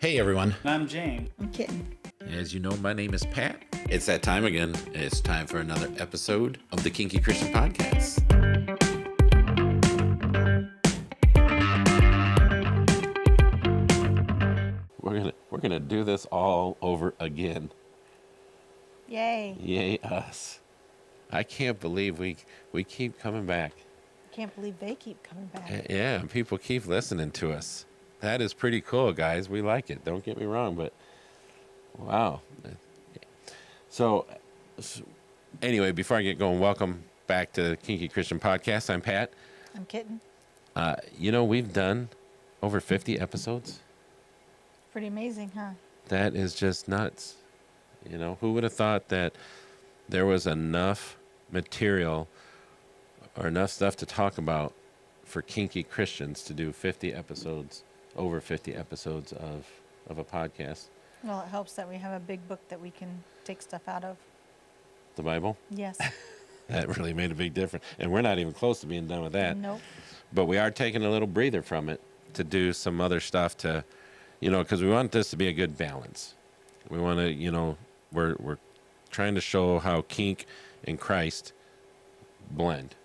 Hey everyone. I'm Jane. I'm Kitten. As you know, my name is Pat. It's that time again. It's time for another episode of the Kinky Christian Podcast. We're gonna do this all over again. Yay. Yay us. I can't believe we keep coming back. I can't believe they keep coming back. Yeah, people keep listening to us. That is pretty cool, guys. We like it. Don't get me wrong, but wow. So anyway, before I get going, welcome back to the Kinky Christian Podcast. I'm Pat. I'm Kitten. We've done over 50 episodes. Pretty amazing, huh? That is just nuts. Who would have thought that there was enough material or enough stuff to talk about for kinky Christians to do 50 episodes, over 50 episodes of a podcast. Well, it helps that we have a big book that we can take stuff out of. The Bible? Yes. That really made a big difference. And we're not even close to being done with that. Nope. But we are taking a little breather from it to do some other stuff to, because we want this to be a good balance. We want to, we're trying to show how kink and Christ blend.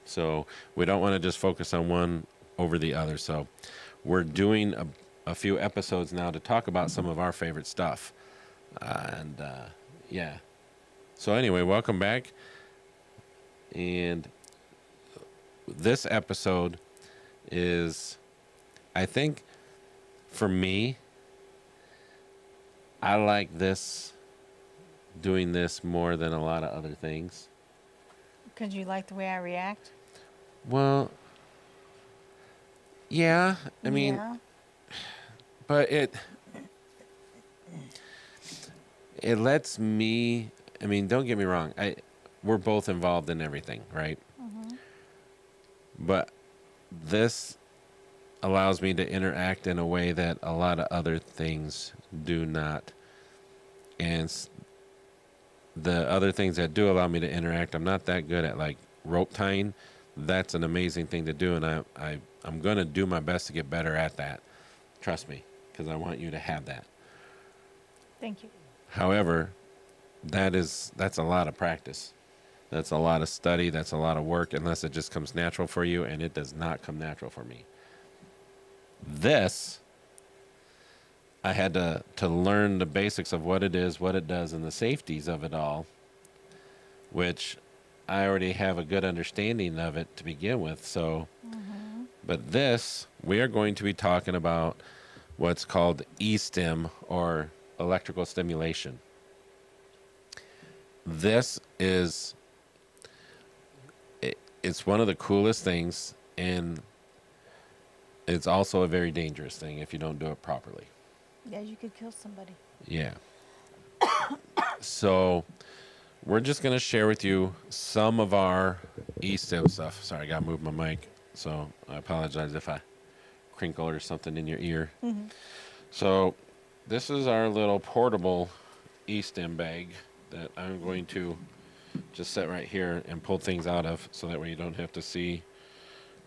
So we don't want to just focus on one over the other. So we're doing a few episodes now to talk about some of our favorite stuff. Yeah. So anyway, welcome back. And this episode is, I think, for me, I like doing this more than a lot of other things. Because you like the way I react? Well, yeah, I mean, yeah. But it lets me, don't get me wrong, we're both involved in everything, right? Mm-hmm. But this allows me to interact in a way that a lot of other things do not. And the other things that do allow me to interact, I'm not that good at, like rope tying. That's an amazing thing to do, and I'm going to do my best to get better at that. Trust me, because I want you to have that. Thank you. However, that's a lot of practice. That's a lot of study. That's a lot of work, unless it just comes natural for you, and it does not come natural for me. This, I had to learn the basics of what it is, what it does, and the safeties of it all, which I already have a good understanding of it to begin with. So, But this, we are going to be talking about what's called E-Stim, or electrical stimulation. This is, it's one of the coolest things, and it's also a very dangerous thing if you don't do it properly. Yeah, you could kill somebody. Yeah. So we're just going to share with you some of our E-Stim stuff. Sorry, I got to move my mic, so I apologize if I crinkle or something in your ear. Mm-hmm. So this is our little portable E-Stim bag that I'm going to just set right here and pull things out of, so that way you don't have to see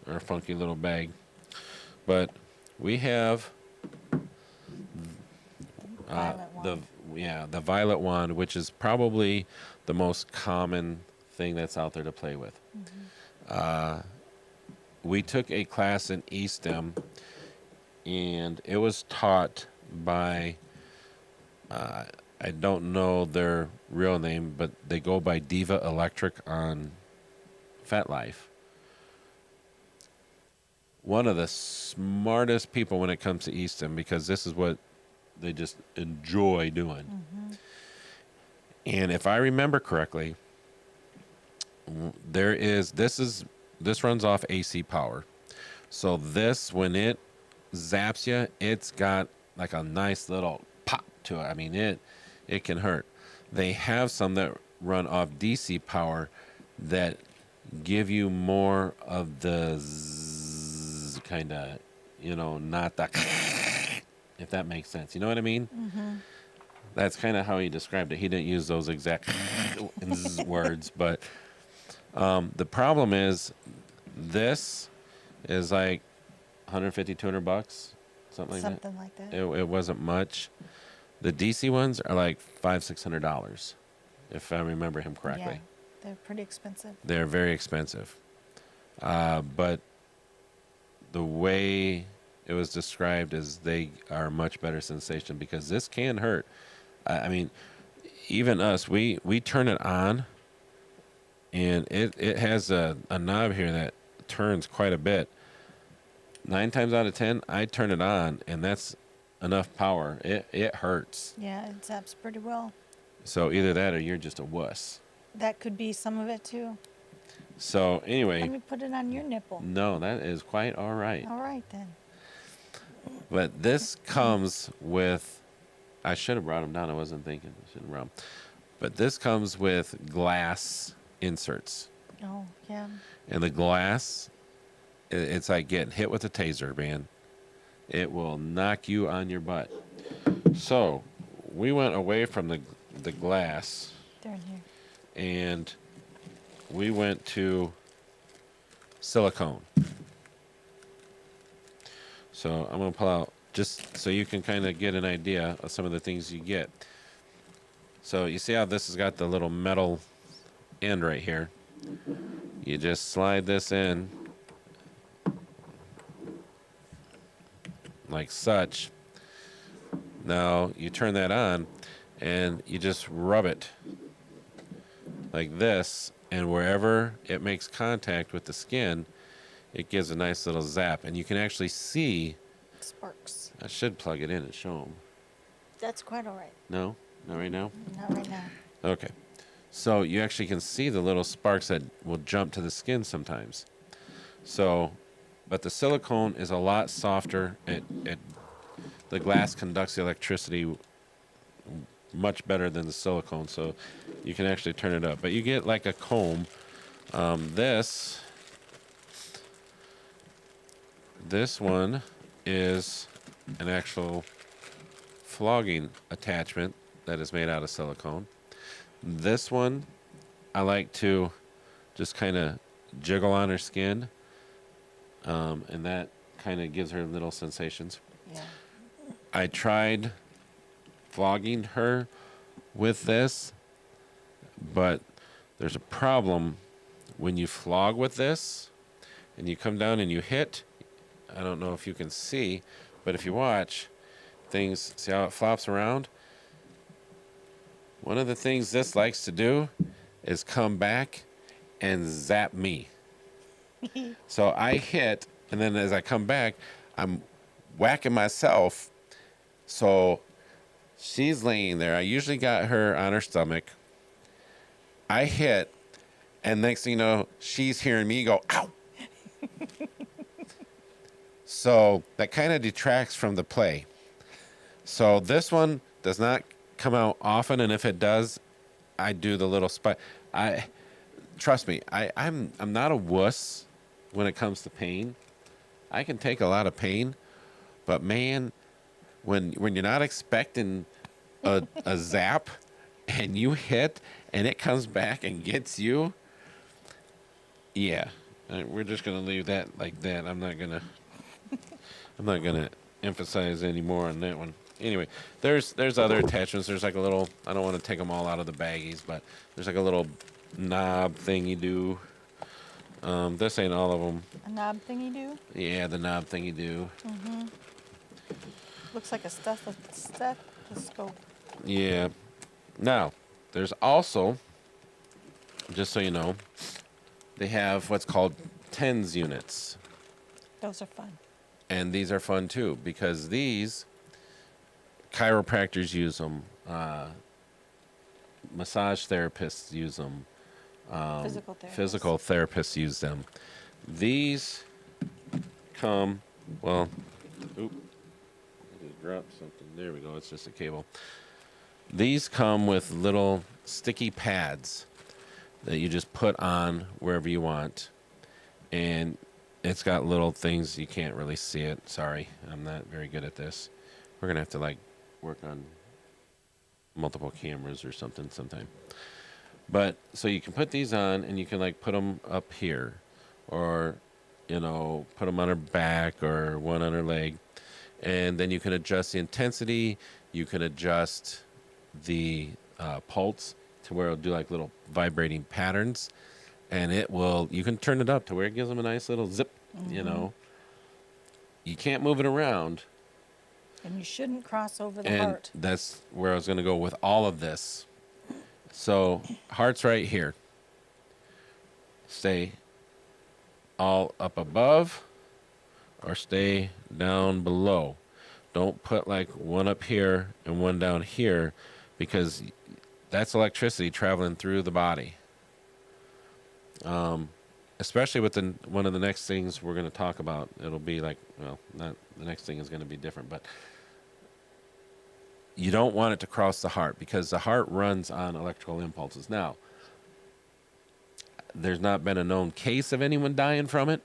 our funky little bag. But we have the violet wand, which is probably the most common thing that's out there to play with. Mm-hmm. We took a class in E-Stim, and it was taught by, I don't know their real name, but they go by Diva Electric on FetLife. One of the smartest people when it comes to E-Stim, because this is what they just enjoy doing. Mm-hmm. And if I remember correctly, this runs off AC power. So this, when it zaps you, it's got like a nice little pop to it. It can hurt. They have some that run off DC power that give you more of the kind of, not the, if that makes sense. You know what I mean? Mm-hmm. That's kind of how he described it. He didn't use those exact words, but the problem is this is like $150, $200, something like Something like that. that. It wasn't much. The DC ones are like $500-$600, if I remember him correctly. Yeah, they're pretty expensive. They're very expensive. But the way it was described is they are a much better sensation because this can hurt. I mean, even us, we turn it on, and it has a knob here that turns quite a bit. 9 times out of 10, I turn it on, and that's enough power. It hurts. Yeah, it zaps pretty well. So either that or you're just a wuss. That could be some of it too. So anyway, Let me put it on your nipple. no, that is quite all right. All right then. But this comes with, I should have brought them down. I wasn't thinking. I should have brought 'em. But this comes with glass inserts. Oh, yeah. And the glass, it's like getting hit with a taser, man. It will knock you on your butt. So we went away from the glass, They're in here. and we went to silicone. So I'm going to pull out just so you can kind of get an idea of some of the things you get. So you see how this has got the little metal end right here? You just slide this in like such. Now you turn that on and you just rub it like this, and wherever it makes contact with the skin, it gives a nice little zap, and you can actually see. Sparks. I should plug it in and show them. That's quite all right. No, not right now. Not right now. Okay, so you actually can see the little sparks that will jump to the skin sometimes. So, but the silicone is a lot softer. The glass conducts the electricity much better than the silicone, so you can actually turn it up. But you get like a comb. This one is an actual flogging attachment that is made out of silicone. This one, I like to just kind of jiggle on her skin, and that kind of gives her little sensations. Yeah. I tried flogging her with this, but there's a problem when you flog with this and you come down and you hit. I don't know if you can see, but if you watch things, see how it flops around? One of the things this likes to do is come back and zap me. So I hit, and then as I come back, I'm whacking myself. So she's laying there. I usually got her on her stomach. I hit, and next thing you know, she's hearing me go, ow. So that kind of detracts from the play. So this one does not come out often, and if it does, I do the little spot. Trust me, I'm not a wuss when it comes to pain. I can take a lot of pain, but man, when you're not expecting a zap and you hit and it comes back and gets you, yeah, we're just gonna leave that like that. I'm not gonna emphasize any more on that one. Anyway, there's other attachments. There's like a little, I don't want to take them all out of the baggies, but there's like a little knob thing you do. This ain't all of them. A knob thing you do? Yeah, the knob thing you do. Mm-hmm. Looks like a stethoscope. Yeah. Now, there's also, just so you know, they have what's called TENS units. Those are fun. And these are fun too, because these chiropractors use them, massage therapists use them, physical therapists use them. These come, well, oop, I just dropped something. There we go. It's just a cable. These come with little sticky pads that you just put on wherever you want, and it's got little things. You can't really see it. Sorry, I'm not very good at this. We're gonna have to like work on multiple cameras or something sometime. But so you can put these on, and you can like put them up here, or put them on her back or one on her leg, And then you can adjust the intensity. You can adjust the pulse to where it'll do like little vibrating patterns. And it will, you can turn it up to where it gives them a nice little zip, you know. You can't move it around. And you shouldn't cross over the And heart. that's where I was going to go with all of this. So, heart's right here. Stay all up above or stay down below. Don't put like one up here and one down here because that's electricity traveling through the body. Especially with one of the next things we're going to talk about. It'll be like, well, not the next thing is going to be different, but you don't want it to cross the heart because the heart runs on electrical impulses. Now, there's not been a known case of anyone dying from it.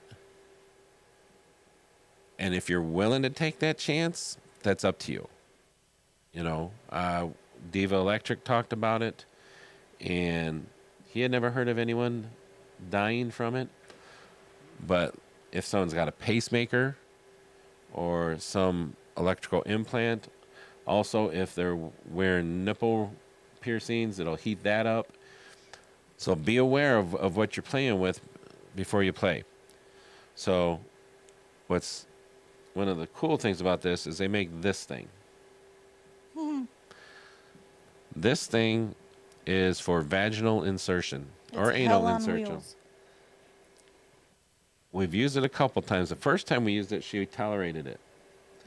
And if you're willing to take that chance, that's up to you. You know, Diva Electric talked about it, and he had never heard of anyone dying from it. But if someone's got a pacemaker or some electrical implant, also if they're wearing nipple piercings, it'll heat that up. So be aware of what you're playing with before you play. So what's one of the cool things about this is they make this thing. This thing is for vaginal insertion or It's anal hell on insertion. wheels. We've used it a couple times. The first time we used it, she tolerated it.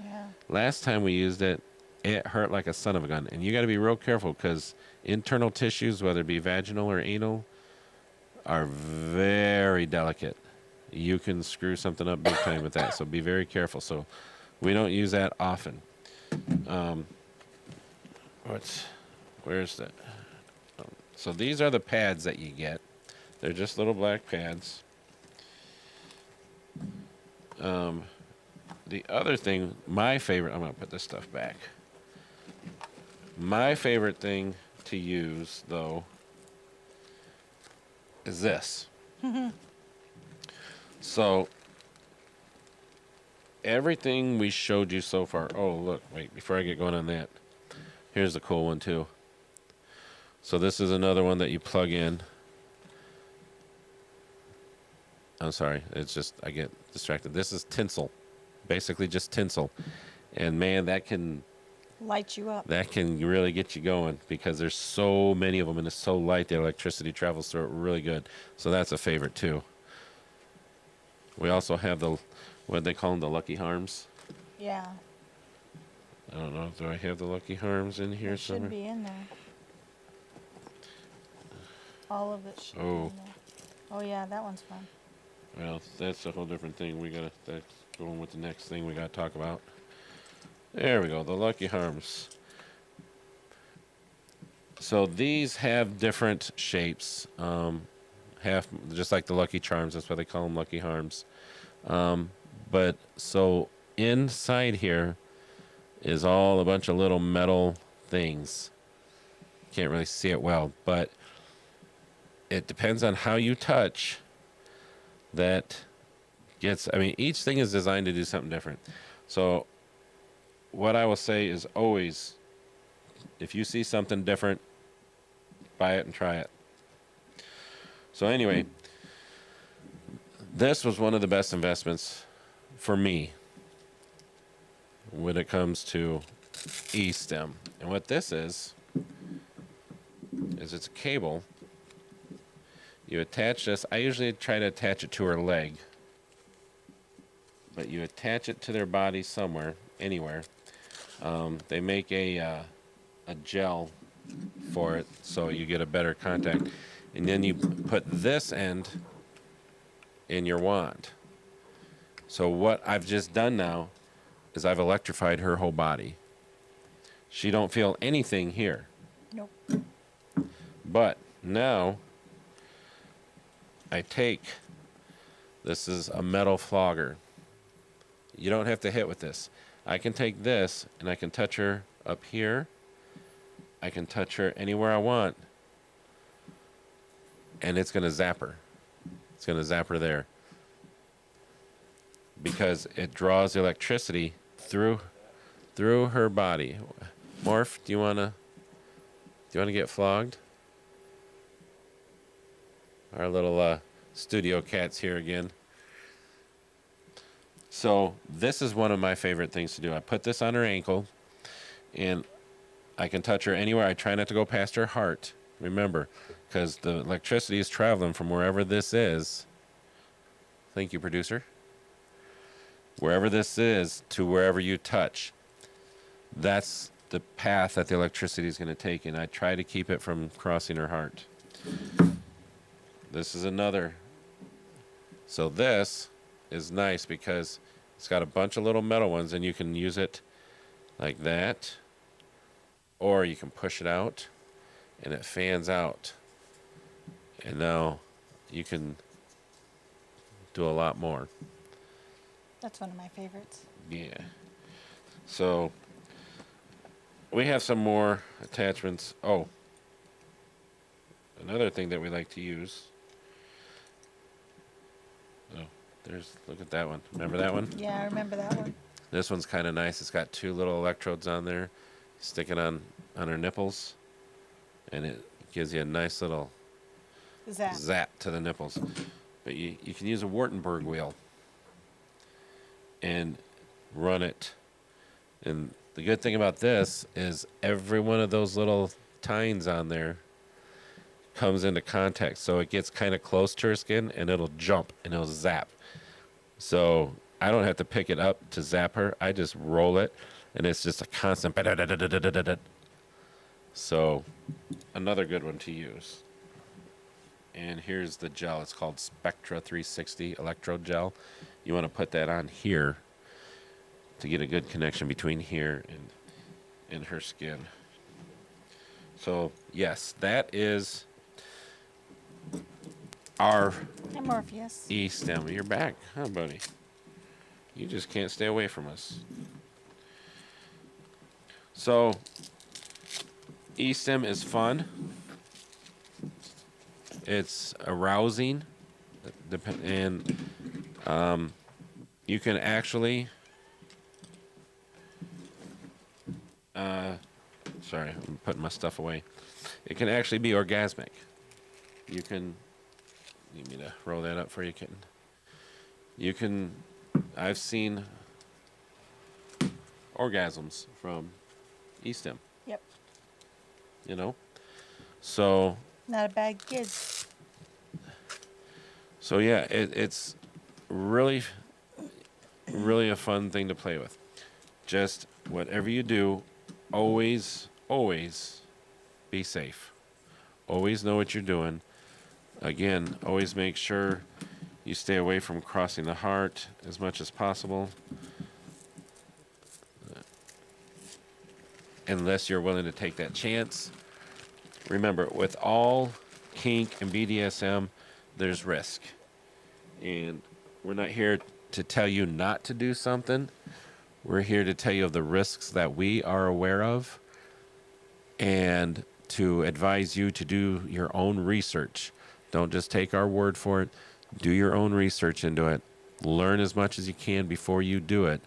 Yeah. Last time we used it, it hurt like a son of a gun. And you got to be real careful because internal tissues, whether it be vaginal or anal, are very delicate. You can screw something up big time with that. So be very careful. So we don't use that often. Where's that? So these are the pads that you get. They're just little black pads. The other thing, my favorite, I'm going to put this stuff back. My favorite thing to use, though, is this. So, everything we showed you so far. Oh, look, wait, before I get going on that, here's the cool one, too. So, this is another one that you plug in. I'm sorry, it's just, I get distracted. This is tinsel, basically just tinsel. And man, that can Light you up. really get you going because there's so many of them and it's so light, the electricity travels through it really good. So that's a favorite too. We also have what they call them, the Lucky Harms. Yeah. I don't know, do I have the Lucky Harms in here It should somewhere? be in there. All of it should be Oh. in there. Oh yeah, that one's fun. Well, that's a whole different thing. That's going with the next thing we gotta talk about. There we go, the Lucky Harms. So these have different shapes. Half just like the Lucky Charms. That's why they call them Lucky Harms. But so inside here is all a bunch of little metal things. Can't really see it well, but it depends on how you touch. That gets. I mean, each thing is designed to do something different. So what I will say is always, if you see something different, buy it and try it. So anyway, this was one of the best investments for me when it comes to E-Stim. And what this is it's a cable. You attach this. I usually try to attach it to her leg. But you attach it to their body somewhere, anywhere. They make a gel for it so you get a better contact. And then you put this end in your wand. So what I've just done now is I've electrified her whole body. She don't feel anything here. Nope. But now I take, this is a metal flogger. You don't have to hit with this. I can take this and I can touch her up here. I can touch her anywhere I want. And it's going to zap her. It's going to zap her there. Because it draws the electricity through through her body. Morph, do you wanna get flogged? Our little studio cat's here again. So this is one of my favorite things to do. I put this on her ankle, and I can touch her anywhere. I try not to go past her heart. Remember, because the electricity is traveling from wherever this is. Thank you, producer. Wherever this is to wherever you touch. That's the path that the electricity is going to take, and I try to keep it from crossing her heart. This is another. So this is nice because it's got a bunch of little metal ones, and you can use it like that, or you can push it out, and it fans out. And now you can do a lot more. That's one of my favorites. Yeah. So we have some more attachments. Oh, another thing that we like to use. Oh, look at that one. Remember that one? Yeah, I remember that one. This one's kind of nice. It's got 2 little electrodes on there. Stick it on her nipples, and it gives you a nice little zap to the nipples. But you can use a Wartenberg wheel and run it. And the good thing about this is every one of those little tines on there comes into contact. So it gets kind of close to her skin, and it'll jump and it'll zap. So I don't have to pick it up to zap her. I just roll it, and it's just a constant. So another good one to use. And here's the gel. It's called Spectra 360 electrode gel. You want to put that on here to get a good connection between here and her skin. So yes, that is our And Morpheus. E-Stim. You're back, huh, buddy? You just can't stay away from us. So E-Stim is fun. It's arousing, and you can actually. Sorry, I'm putting my stuff away. It can actually be orgasmic. You can. Need me to roll that up for you, kitten. You can. I've seen orgasms from E-Stim. Yep. You know, so. Not a bad kid. So yeah, it's really, really a fun thing to play with. Just whatever you do, always be safe. Always know what you're doing. Again, always make sure you stay away from crossing the heart as much as possible. Unless you're willing to take that chance. Remember, with all kink and BDSM, there's risk. And we're not here to tell you not to do something. We're here to tell you of the risks that we are aware of and to advise you to do your own research. Don't just take our word for it. Do your own research into it. Learn as much as you can before you do it.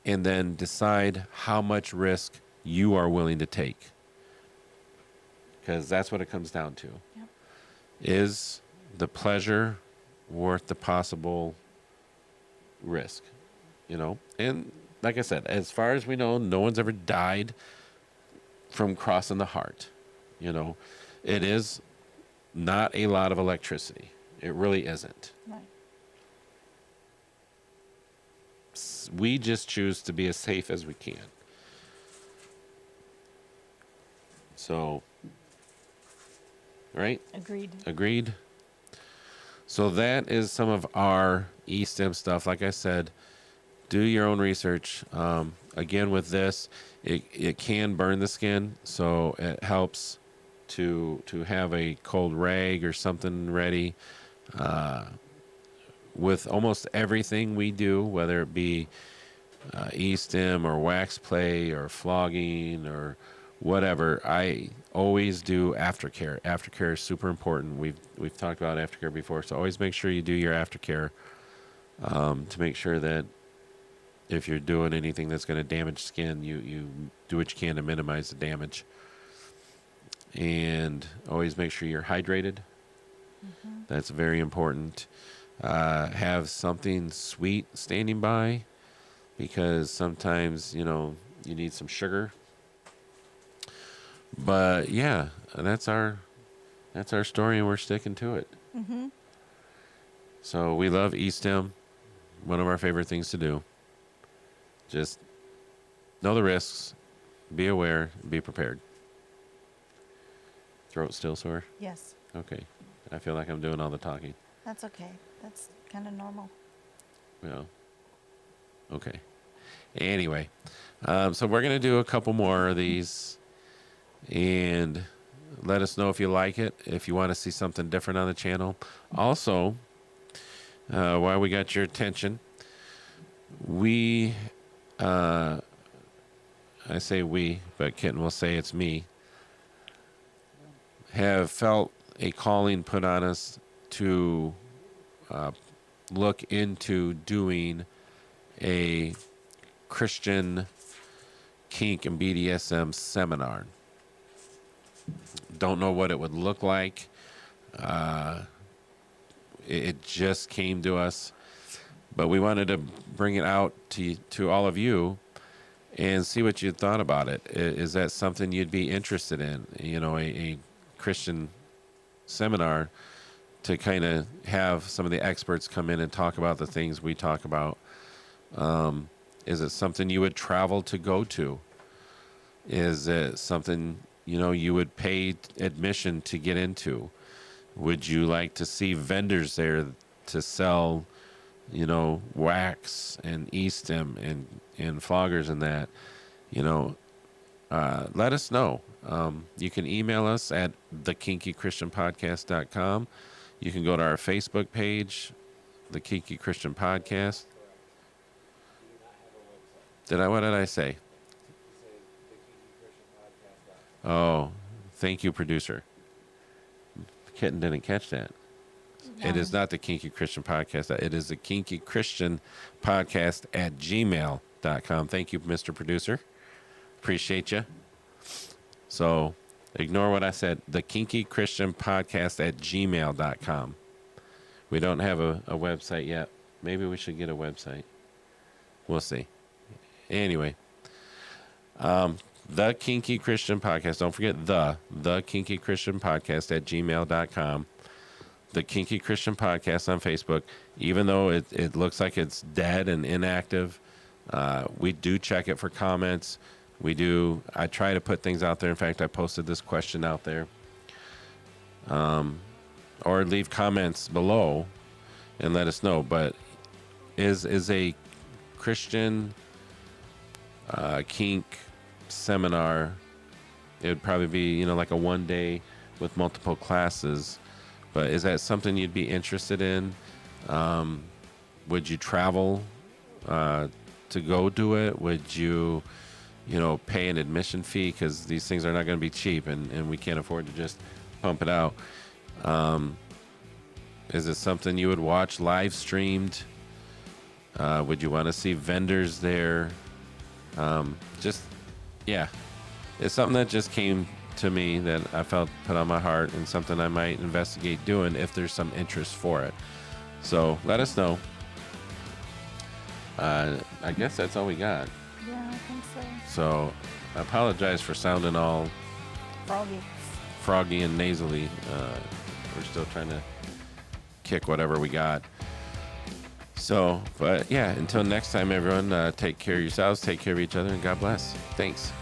And then decide how much risk you are willing to take. Because that's what it comes down to. Yep. Is the pleasure worth the possible risk? You know? And like I said, as far as we know, no one's ever died from crossing the heart. You know? It is not a lot of electricity. It really isn't. Right. We just choose to be as safe as we can. So, right? Agreed. So that is some of our E-Stim stuff. Like I said, do your own research. Again, with this, it can burn the skin, so it helps to have a cold rag or something ready. With almost everything we do, whether it be E-Stim or wax play or flogging or whatever, I always do aftercare. Aftercare is super important. We've talked about aftercare before, so always make sure you do your aftercare to make sure that if you're doing anything that's going to damage skin, you do what you can to minimize the damage. And always make sure you're hydrated. That's very important. Have something sweet standing by, because sometimes, you need some sugar. But yeah, that's our story, and we're sticking to it. So we love E-Stim. One of our favorite things to do. Just know the risks, be aware, be prepared. Throat still sore? Yes, Okay. I feel like I'm doing all the talking. that's okay. That's kind of normal. Well, okay. Anyway, so we're going to do a couple more of these, and let us know if you like it, if you want to see something different on the channel. Also, while we got your attention, we, I say we, but Kitten will say it's me, have felt a calling put on us to look into doing a Christian kink and BDSM seminar. Don't know what it would look like. It just came to us, but we wanted to bring it out to all of you and see what you thought about it. Is that something you'd be interested in? A Christian seminar to kind of have some of the experts come in and talk about the things we talk about. Is it something you would travel to go to? Is it something, you would pay admission to get into? Would you like to see vendors there to sell, wax and E-Stim and floggers and that? Let us know. You can email us at thekinkychristianpodcast.com. You can go to our Facebook page, The Kinky Christian Podcast. What did I say? Oh, thank you, producer. Kitten didn't catch that. It is not the Kinky Christian Podcast. It is the Kinky Christian Podcast at gmail.com. Thank you, Mr. Producer. Appreciate you. So ignore what I said. The Kinky Christian Podcast at gmail.com. We don't have a website yet. Maybe we should get a website. We'll see. Anyway, the Kinky Christian Podcast. Don't forget the Kinky Christian Podcast at gmail.com. The Kinky Christian Podcast on Facebook. Even though it looks like it's dead and inactive, we do check it for comments. I try to put things out there. In fact, I posted this question out there. Or leave comments below and let us know. But is a Christian kink seminar, it would probably be, like a one day with multiple classes. But is that something you'd be interested in? Would you travel to go do it? Would you, pay an admission fee? Because these things are not going to be cheap, and we can't afford to just pump it out. Is it something you would watch live streamed? Would you want to see vendors there? It's something that just came to me that I felt put on my heart, and something I might investigate doing if there's some interest for it. So let us know. I guess that's all we got. Yeah, I think so. So I apologize for sounding all froggy and nasally. We're still trying to kick whatever we got. So, but yeah, until next time, everyone, take care of yourselves, take care of each other, and God bless. Thanks.